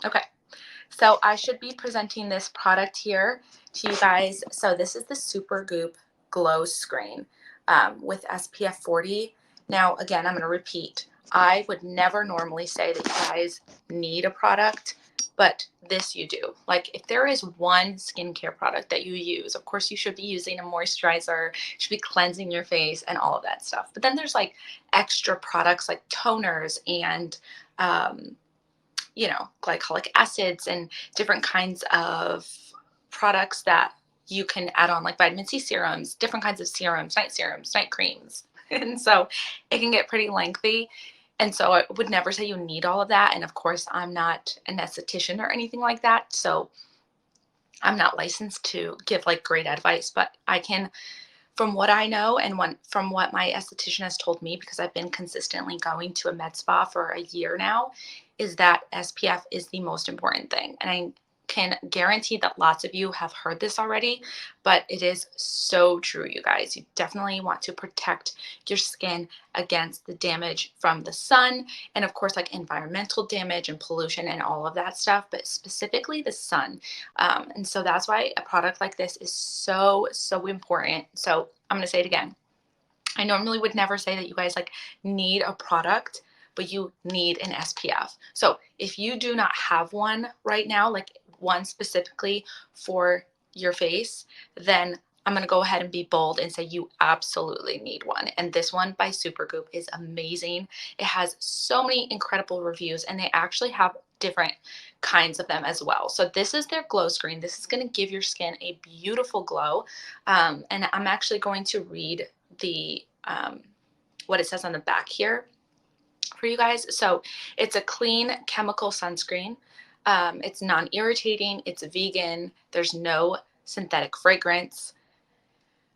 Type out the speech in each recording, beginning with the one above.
Okay, so I should be presenting this product here to you guys. So this is the Supergoop Glowscreen with SPF 40. Now, again, I'm going to repeat. I would never normally say that you guys need a product, but this you do. Like, if there is one skincare product that you use, of course you should be using a moisturizer, you should be cleansing your face and all of that stuff. But then there's like extra products like toners and glycolic acids and different kinds of products that you can add on, like vitamin C serums, different kinds of serums, night creams. And so it can get pretty lengthy. And so I would never say you need all of that. And of course, I'm not an esthetician or anything like that. So I'm not licensed to give like great advice, but I can, from what I know and from what my esthetician has told me, because I've been consistently going to a med spa for a year now, is that SPF is the most important thing. And I can guarantee that lots of you have heard this already, but it is so true, you guys. You definitely want to protect your skin against the damage from the sun and, of course, like environmental damage and pollution and all of that stuff, but specifically the sun. And so that's why a product like this is so, so important. So I'm going to say it again. I normally would never say that you guys like need a product, but you need an SPF. So if you do not have one right now, like one specifically for your face, then I'm going to go ahead and be bold and say you absolutely need one. And this one by Supergoop is amazing. It has so many incredible reviews, and they actually have different kinds of them as well. So this is their glow screen. This is going to give your skin a beautiful glow. And I'm actually going to read the what it says on the back here for you guys. So it's a clean chemical sunscreen. It's non-irritating. It's vegan. There's no synthetic fragrance.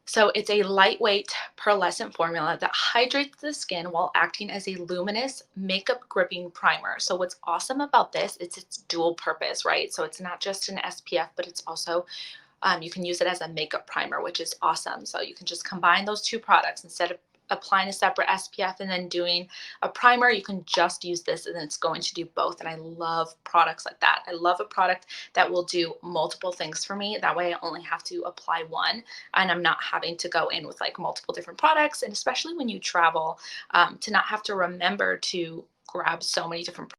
So it's a lightweight pearlescent formula that hydrates the skin while acting as a luminous makeup gripping primer. So what's awesome about this is it's dual purpose, right? So it's not just an SPF, but it's also you can use it as a makeup primer, which is awesome. So you can just combine those two products instead of applying a separate SPF and then doing a primer. You can just use this and it's going to do both. And I love products like that. I love a product that will do multiple things for me. That way I only have to apply one and I'm not having to go in with like multiple different products. And especially when you travel, to not have to remember to grab so many different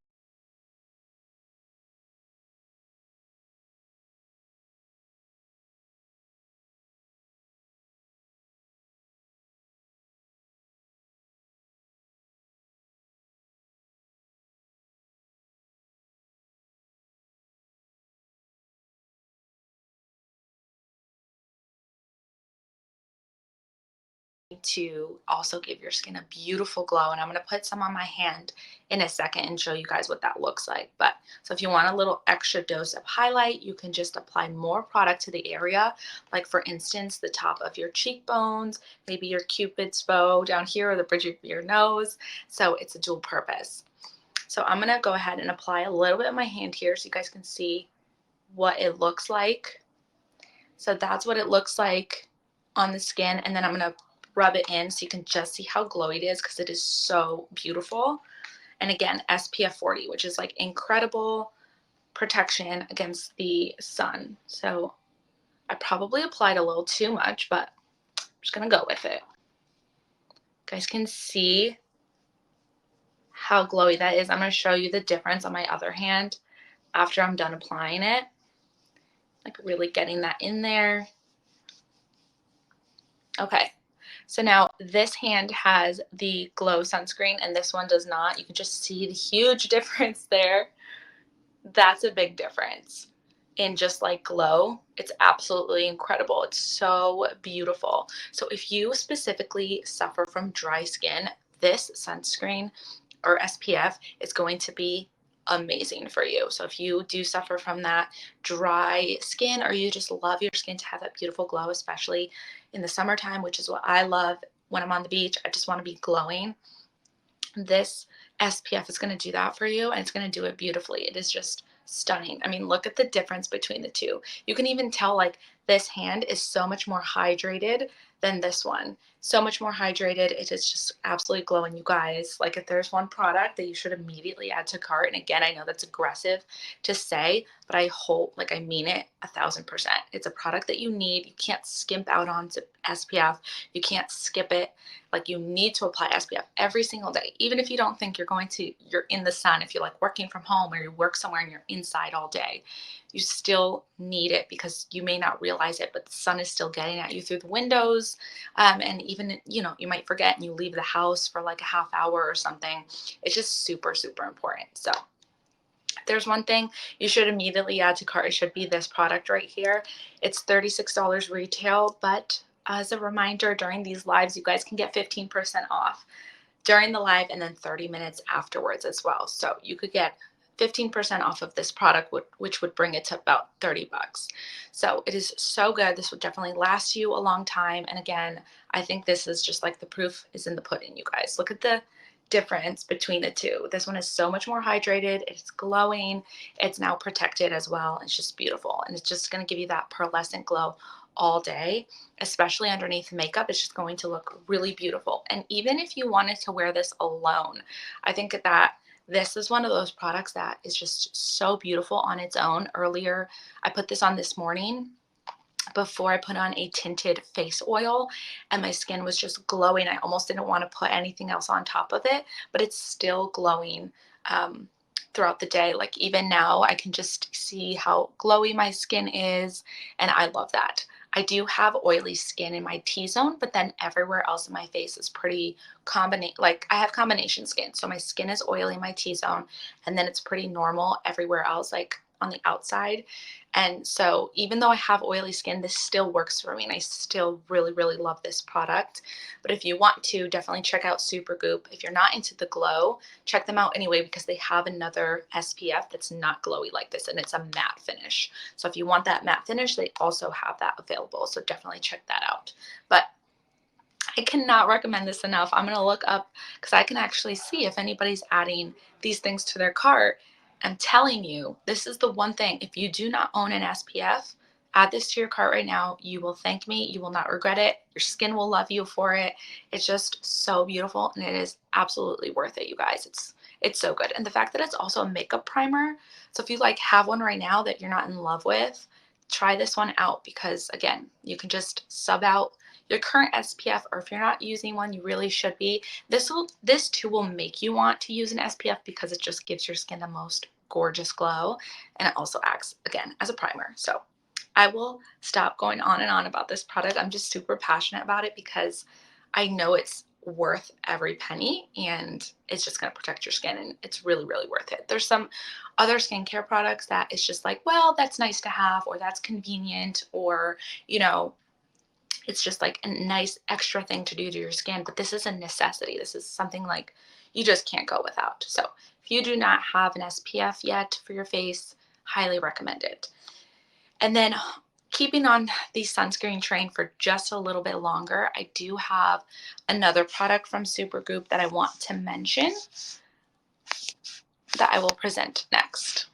to also give your skin a beautiful glow. And I'm going to put some on my hand in a second and show you guys what that looks like. But so if you want a little extra dose of highlight, you can just apply more product to the area. Like for instance, the top of your cheekbones, maybe your cupid's bow down here or the bridge of your nose. So it's a dual purpose. So I'm going to go ahead and apply a little bit of my hand here so you guys can see what it looks like. So that's what it looks like on the skin. And then I'm going to rub it in so you can just see how glowy it is because it is so beautiful. And again, SPF 40, which is like incredible protection against the sun. So I probably applied a little too much, but I'm just going to go with it. You guys can see how glowy that is. I'm going to show you the difference on my other hand after I'm done applying it. Like really getting that in there. Okay, so now this hand has the Glow sunscreen and this one does not. You can just see the huge difference there. That's a big difference in just like glow. It's absolutely incredible. It's so beautiful. So if you specifically suffer from dry skin, this sunscreen or SPF is going to be amazing for you. So if you do suffer from that dry skin or you just love your skin to have that beautiful glow, especially in the summertime, which is what I love when I'm on the beach, I just want to be glowing. This SPF is going to do that for you and it's going to do it beautifully. It is just stunning. I mean, look at the difference between the two. You can even tell like this hand is so much more hydrated than this one. so much more hydrated. It is just absolutely glowing, you guys. Like, if there's one product that you should immediately add to cart, and again, I know that's aggressive to say, but I hope, like, I mean it 1000%. It's a product that you need. You can't skimp out on SPF. You can't skip it. Like, you need to apply SPF every single day, even if you don't think you're in the sun, if you're like working from home or you work somewhere and you're inside all day, you still need it because you may not realize it, but the sun is still getting at you through the windows. And even, you might forget and you leave the house for like a half hour or something. It's just super, super important. So if there's one thing you should immediately add to cart, it should be this product right here. It's $36 retail, but as a reminder, during these lives, you guys can get 15% off during the live and then 30 minutes afterwards as well. So you could get 15% off of this product, which would bring it to about 30 bucks. So it is so good. This would definitely last you a long time. And again, I think this is just like the proof is in the pudding, you guys. Look at the difference between the two. This one is so much more hydrated. It's glowing. It's now protected as well. It's just beautiful. And it's just going to give you that pearlescent glow all day, especially underneath makeup. It's just going to look really beautiful. And even if you wanted to wear this alone, I think that this is one of those products that is just so beautiful on its own. Earlier, I put this on this morning before I put on a tinted face oil, and my skin was just glowing. I almost didn't want to put anything else on top of it, but it's still glowing throughout the day. Like, even now I can just see how glowy my skin is, and I love that. I do have oily skin in my T-zone, but then everywhere else in my face is pretty like, I have combination skin. So my skin is oily in my T-zone, and then it's pretty normal everywhere else, like on the outside. And so even though I have oily skin, this still works for me, and I still really, really love this product. But if you want to, definitely check out Supergoop. If you're not into the glow, check them out anyway, because they have another SPF that's not glowy like this, and it's a matte finish. So if you want that matte finish, they also have that available. So definitely check that out. But I cannot recommend this enough. I'm going to look up because I can actually see if anybody's adding these things to their cart. I'm telling you, this is the one thing. If you do not own an SPF, add this to your cart right now. You will thank me. You will not regret it. Your skin will love you for it. It's just so beautiful, and it is absolutely worth it, you guys. It's so good. And the fact that it's also a makeup primer. So if you like have one right now that you're not in love with, try this one out, because again, you can just sub out your current SPF, or if you're not using one, you really should be. This too will make you want to use an SPF because it just gives your skin the most gorgeous glow, and it also acts again as a primer. So I will stop going on and on about this product. I'm just super passionate about it because I know it's worth every penny, and it's just going to protect your skin, and it's really, really worth it. There's some other skincare products that it's just like, well, that's nice to have, or that's convenient, or it's just like a nice extra thing to do to your skin. But this is a necessity. This is something like you just can't go without. So if you do not have an SPF yet for your face, highly recommend it. And then, keeping on the sunscreen train for just a little bit longer, I do have another product from Supergoop that I want to mention that I will present next.